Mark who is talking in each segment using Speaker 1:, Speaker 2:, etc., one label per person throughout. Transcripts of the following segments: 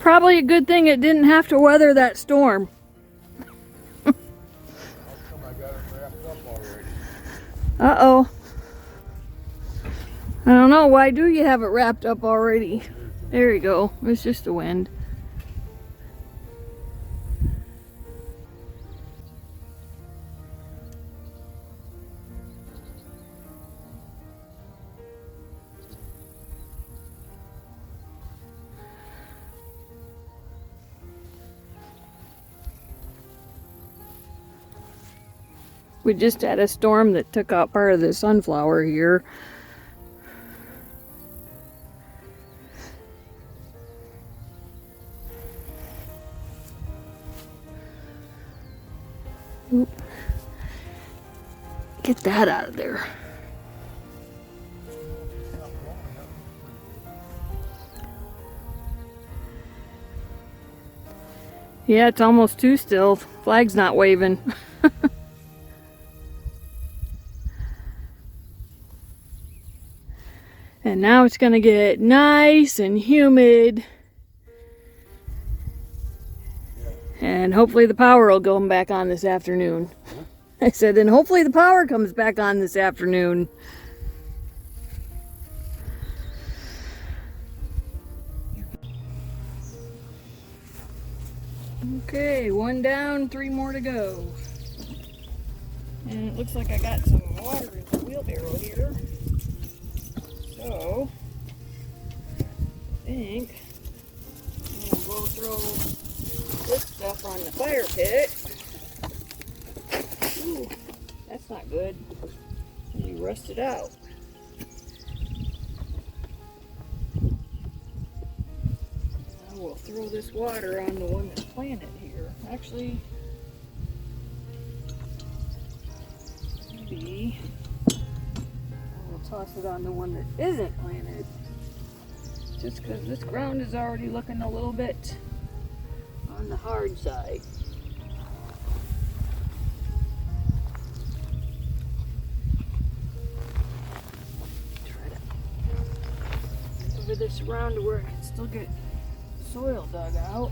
Speaker 1: probably a good thing it didn't have to weather that storm.
Speaker 2: How come I got it wrapped up already?
Speaker 1: Uh-oh. I don't know. Why do you have it wrapped up already? There you go. It's just the wind. We just had a storm that took out part of the sunflower here. Oop. Get that out of there. Yeah, it's almost 2 still. Flag's not waving. And now it's gonna get nice and humid. And hopefully the power will go back on this afternoon. I said, and hopefully the power comes back on this afternoon. Okay, 1 down, 3 more to go. And it looks like I got some water in the wheelbarrow here. So, I think I'm gonna go throw this stuff on the fire pit. Ooh, that's not good. You rusted out. I will throw this water on the one that's planted here. Actually, maybe I'll toss it on the one that isn't planted. Just because this ground is already looking a little bit on the hard side. Try to move this around to where I can still get soil dug out.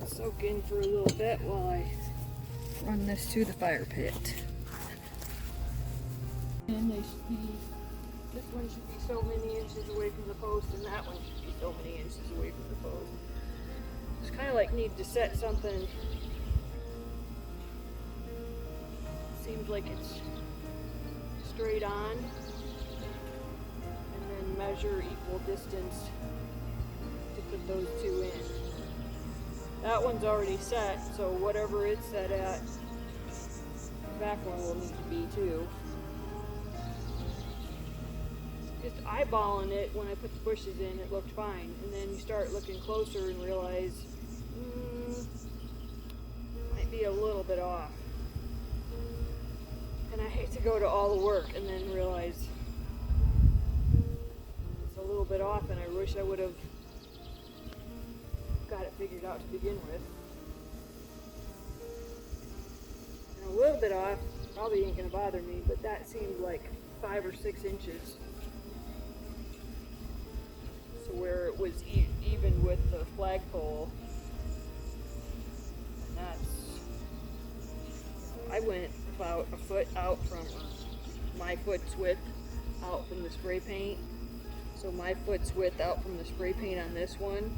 Speaker 1: Soak in for a little bit while I run this to the fire pit. And they should be, this one should be so many inches away from the post, and that one should be so many inches away from the post. Just kind of like need to set something. Seems like it's straight on, and then measure equal distance to put those 2 in. That one's already set, so whatever it's set at, the back one will need to be too. Just eyeballing it when I put the bushes in, it looked fine. And then you start looking closer and realize, might be a little bit off. And I hate to go to all the work and then realize it's a little bit off, and I wish I would have got it figured out to begin with. And a little bit off probably ain't gonna bother me, but that seemed like 5 or 6 inches. So where it was even with the flagpole, and that's, I went about a foot out from my foot's width out from the spray paint. So my foot's width out from the spray paint on this one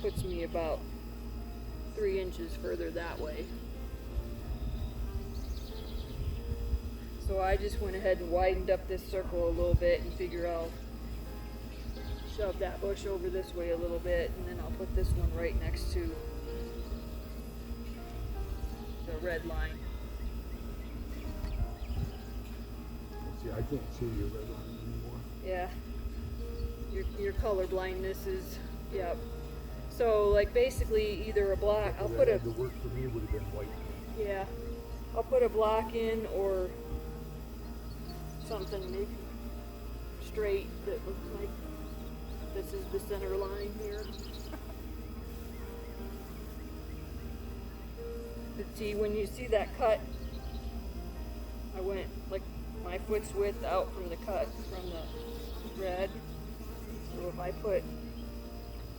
Speaker 1: puts me about 3 inches further that way. So I just went ahead and widened up this circle a little bit and figure I'll shove that bush over this way a little bit, and then I'll put this one right next to the red line.
Speaker 2: See, I can't see your red line anymore.
Speaker 1: Yeah. Your color blindness is, yep. So like basically either a block, I'll put a,
Speaker 2: The work for me would have been white.
Speaker 1: yeah, I'll put a block in or something maybe straight that looks like this is the center line here. But see, when you see that cut, I went like my foot's width out from the cut from the red. So if I put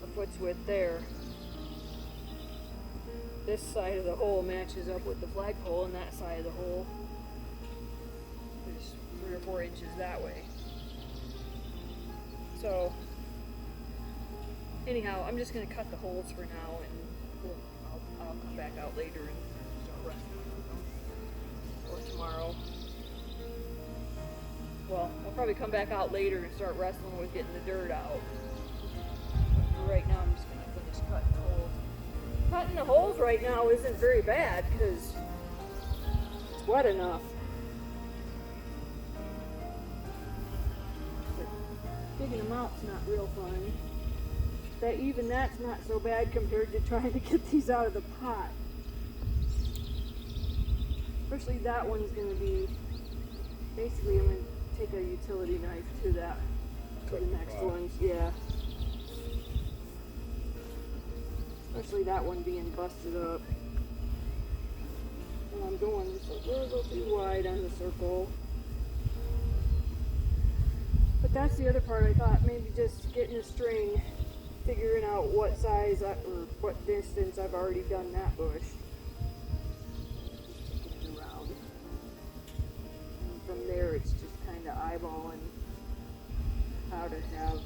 Speaker 1: a foot's width there, this side of the hole matches up with the flagpole, and that side of the hole is 3 or 4 inches that way. So anyhow, I'm just going to cut the holes for now, and I'll come back out later and start wrestling with them. Or tomorrow. Well, I'll probably come back out later and start wrestling with getting the dirt out. But for right now, I'm just going to finish cutting the holes. Cutting the holes right now isn't very bad because it's wet enough. But digging them out's not real fun. Even that's not so bad compared to trying to get these out of the pot. Especially that one's going to be, basically I'm going to take a utility knife to that, to the next ones, yeah. Especially that one being busted up. And I'm going just a little too wide on the circle. But that's the other part. I thought maybe just getting a string, figuring out what size or what distance I've already done that bush. Just taking it around. And from there it's just kind of eyeballing how to have,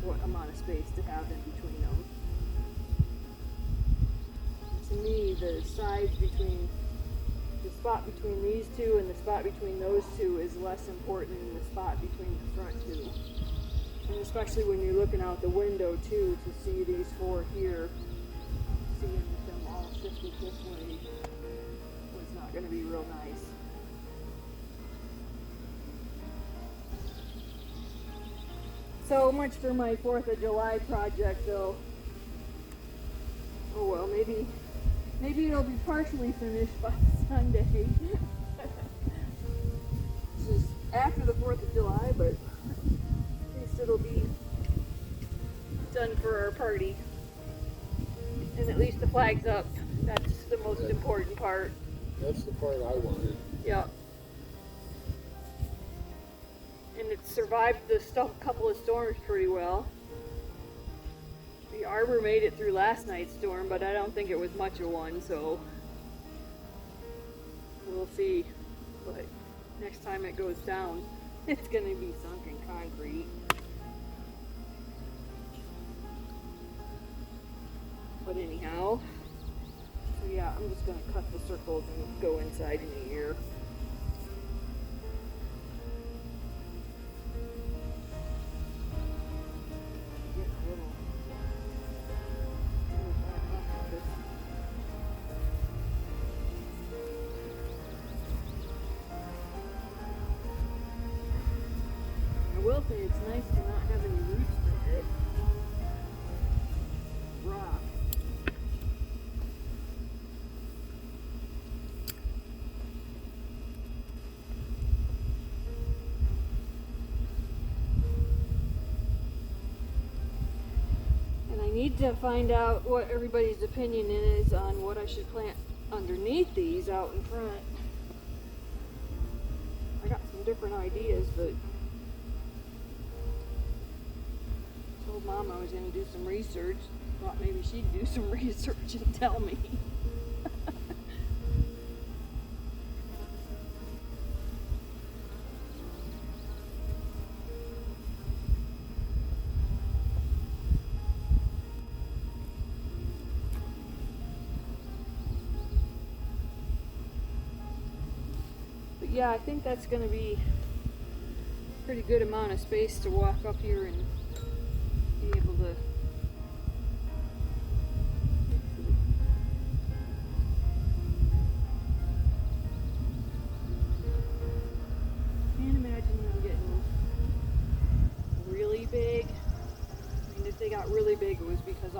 Speaker 1: what amount of space to have in between them. To me, the size between, the spot between these two and the spot between those two is less important than the spot between the front two. And especially when you're looking out the window too, to see these 4 here, seeing them all shifted this way was not going to be real nice. So much for my 4th of July project though. Oh well, maybe it'll be partially finished by Sunday. This is after the 4th of July, but at least it'll be done for our party. And at least the flag's up. That's the most important part.
Speaker 2: That's the part I wanted.
Speaker 1: Yeah. And it survived the couple of storms pretty well. The arbor made it through last night's storm, but I don't think it was much of one, so we'll see. But next time it goes down, it's going to be sunk in concrete. But anyhow, so yeah, I'm just going to cut the circles and go inside in a year. I will say it's nice to not have any roots to hit. Rock. And I need to find out what everybody's opinion is on what I should plant underneath these out in front. I got some different ideas, but told Mom I was going to do some research. Thought maybe she'd do some research and tell me. But yeah, I think that's going to be a pretty good amount of space to walk up here and be able to can't imagine them getting really big. I mean, if they got really big, it was because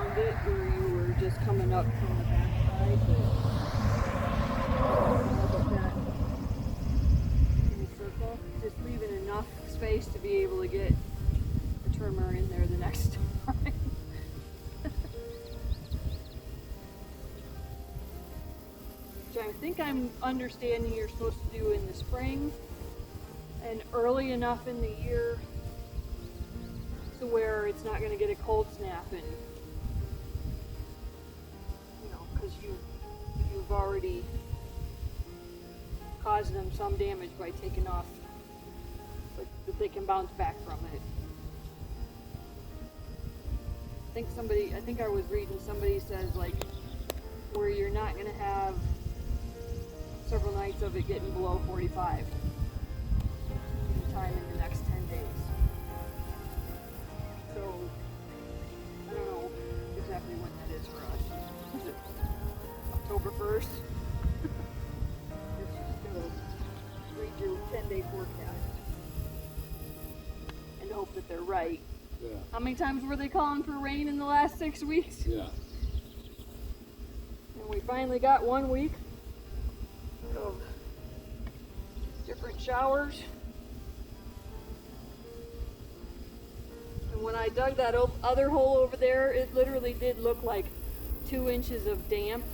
Speaker 1: around it where you were just coming up from the back side, but look at that in a circle. Just leaving enough space to be able to get the trimmer in there the next time. Which I think I'm understanding you're supposed to do in the spring and early enough in the year to where it's not going to get a cold snap, and because you've already caused them some damage by taking off, but that they can bounce back from it. I think I was reading somebody says like where you're not going to have several nights of it getting below 45 anytime in the next 10 days. So, I don't know exactly when that is for us. Is it October 1st? You're just going to read your 10-day forecast and hope that they're right.
Speaker 2: Yeah.
Speaker 1: How many times were they calling for rain in the last 6 weeks?
Speaker 2: Yeah.
Speaker 1: And we finally got 1 week of different showers. And when I dug that other hole over there, it literally did look like 2 inches of damp,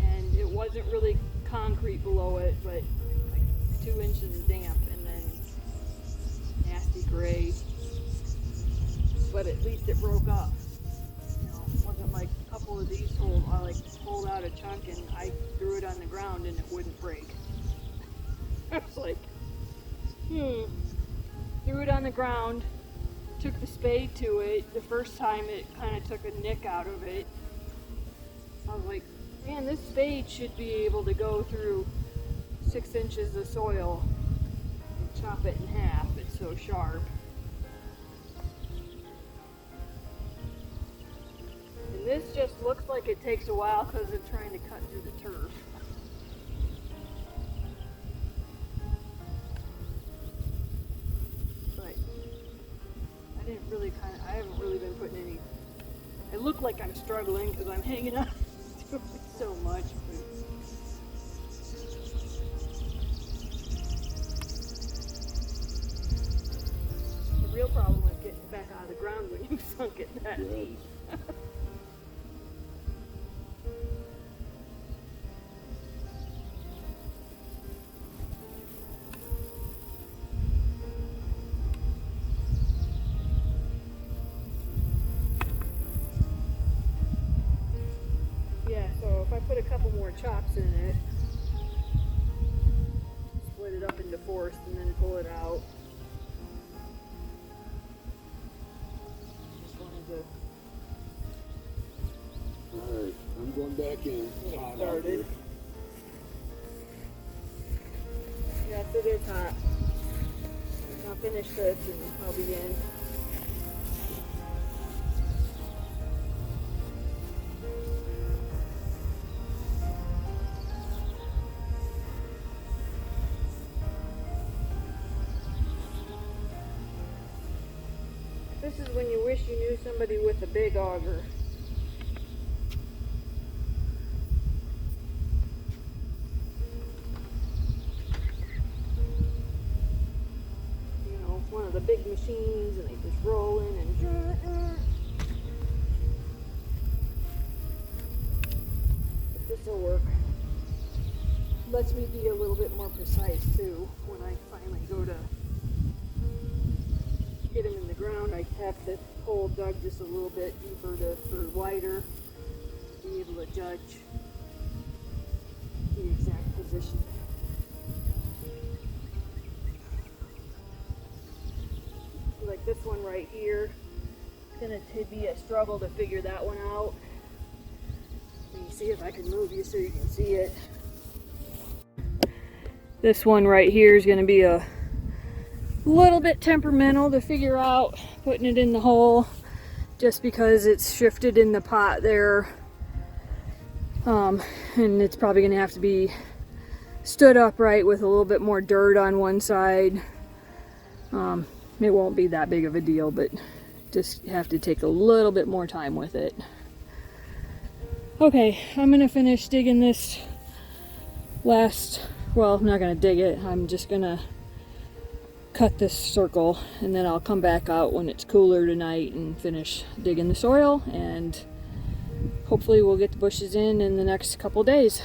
Speaker 1: and it wasn't really concrete below it, but like 2 inches of damp, and then nasty gray. But at least it broke up. It wasn't like a couple of these holes. I like pulled out a chunk and I threw it on the ground and it wouldn't break. I was like, Threw it on the ground, took the spade to it. The first time it kind of took a nick out of it. I was like, man, this spade should be able to go through 6 inches of soil and chop it in half. It's so sharp. And this just looks like it takes a while because it's trying to cut through the turf. But I haven't really been putting any. It looked like I'm struggling because I'm hanging on to it so much. But the real problem is getting it back out of the ground when you sunk it that deep. Yeah, so if I put a couple more chops in it, split it up into fourths and then pull it out. Just wanted to
Speaker 2: Alright, I'm going back in.
Speaker 1: get
Speaker 2: Hot out
Speaker 1: started.
Speaker 2: here.
Speaker 1: Yes, it is hot. I'll finish this and I'll be in. This is when you wish you knew somebody with a big auger. You know, one of the big machines, and they just roll in and. But this will work. Lets me be a little bit more precise too when I finally go to get them in the ground. I have the hole dug just a little bit deeper or wider to be able to judge the exact position. Like this one right here, it's gonna be a struggle to figure that one out. Let me see if I can move you so you can see it. This one right here is gonna be a little bit temperamental to figure out putting it in the hole, just because it's shifted in the pot there, and it's probably gonna have to be stood upright with a little bit more dirt on one side. It won't be that big of a deal, but Just have to take a little bit more time with it. Okay, I'm gonna finish digging this last, well, I'm not gonna dig it, I'm just gonna cut this circle, and then I'll come back out when it's cooler tonight and finish digging the soil, and hopefully we'll get the bushes in the next couple days.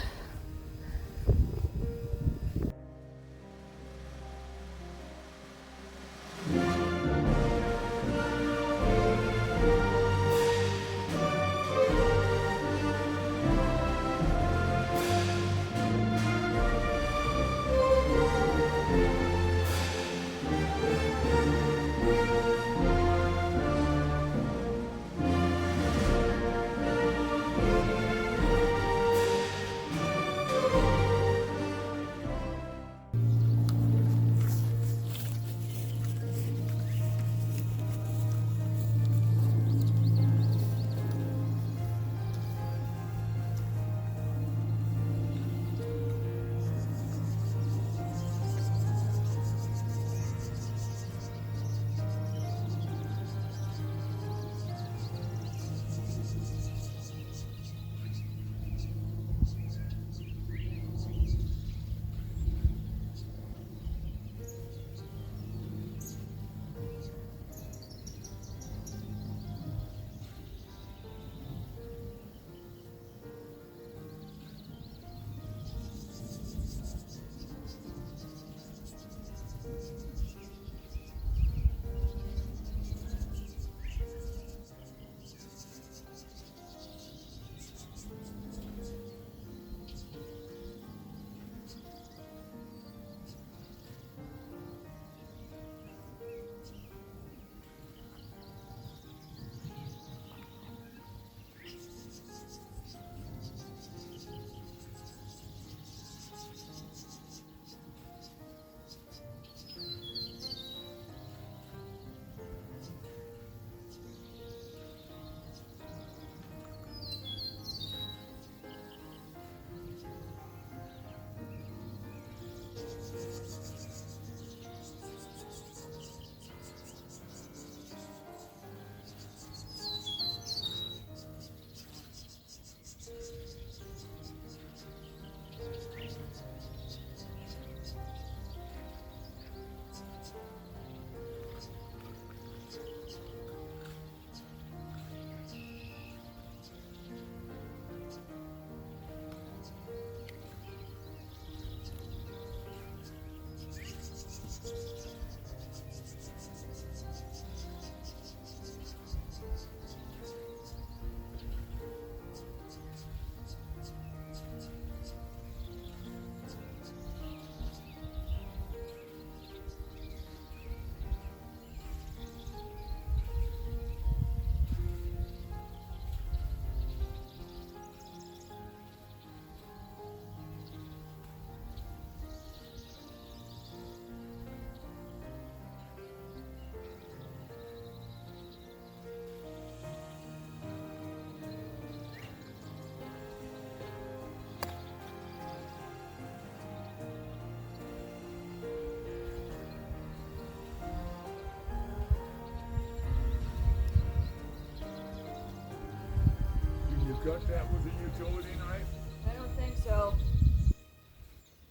Speaker 2: Cut that with a utility knife?
Speaker 1: I don't think so.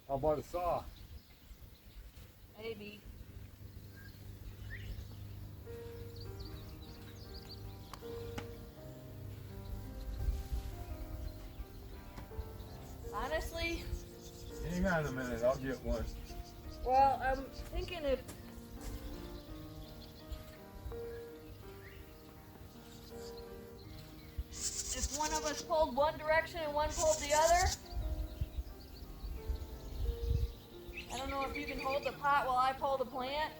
Speaker 2: How about a saw?
Speaker 1: Maybe. Honestly,
Speaker 2: Hang on a minute, I'll get one.
Speaker 1: well, I'm thinking if one of us pulled one direction and one pulled the other. I don't know if you can hold the pot while I pull the plant.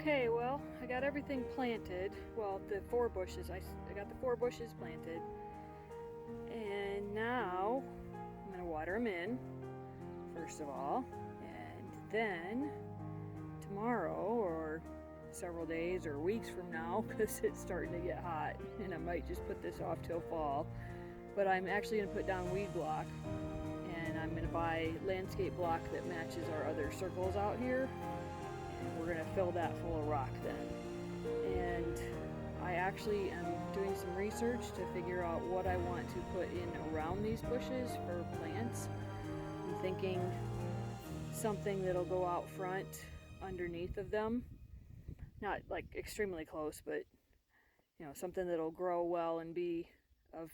Speaker 1: Okay, well, I got everything planted. Well, the 4 bushes. I got the 4 bushes planted. And now I'm going to water them in, first of all. And then tomorrow, or several days or weeks from now, because it's starting to get hot, and I might just put this off till fall. But I'm actually going to put down weed block. And I'm going to buy landscape block that matches our other circles out here. We're going to fill that full of rock then. And I actually am doing some research to figure out what I want to put in around these bushes for plants. I'm thinking something that'll go out front underneath of them. Not like extremely close, but you know, something that'll grow well and be of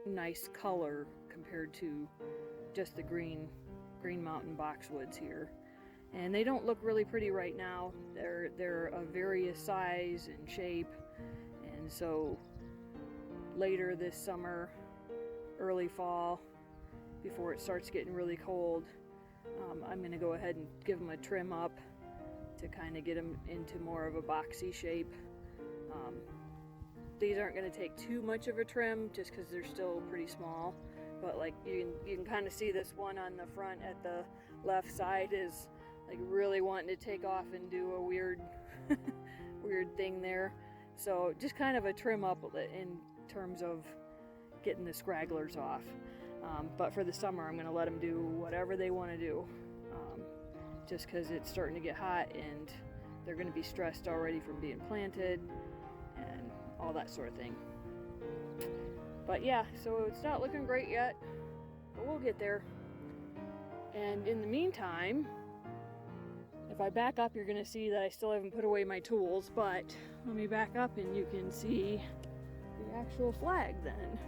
Speaker 1: nice color compared to just the green mountain boxwoods here. And they don't look really pretty right now. They're of various size and shape, and so later this summer, early fall, before it starts getting really cold, I'm going to go ahead and give them a trim up to kind of get them into more of a boxy shape. These aren't going to take too much of a trim just because they're still pretty small, but like you can kind of see this one on the front at the left side is like really wanting to take off and do a weird weird thing there. So just kind of a trim up in terms of getting the scragglers off. But for the summer, I'm going to let them do whatever they want to do, just because it's starting to get hot and they're going to be stressed already from being planted and all that sort of thing. But yeah, so it's not looking great yet, but we'll get there. And in the meantime, if I back up, you're going to see that I still haven't put away my tools, but let me back up and you can see the actual flag then,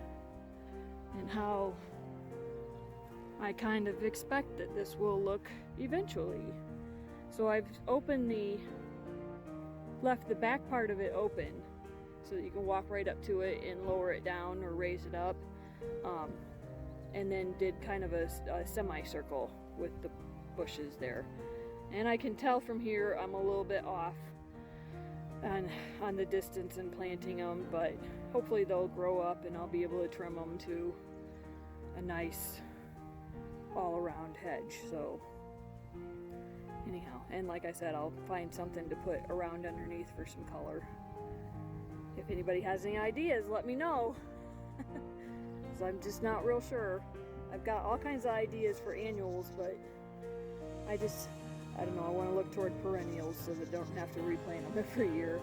Speaker 1: and how I kind of expect that this will look eventually. So I've left the back part of it open so that you can walk right up to it and lower it down or raise it up, and then did kind of a semicircle with the bushes there. And I can tell from here I'm a little bit off on the distance and planting them, but hopefully they'll grow up and I'll be able to trim them to a nice all-around hedge. So anyhow, and like I said, I'll find something to put around underneath for some color. If anybody has any ideas, let me know. So I'm just not real sure. I've got all kinds of ideas for annuals, but I don't know, I want to look toward perennials so that I don't have to replant them every year.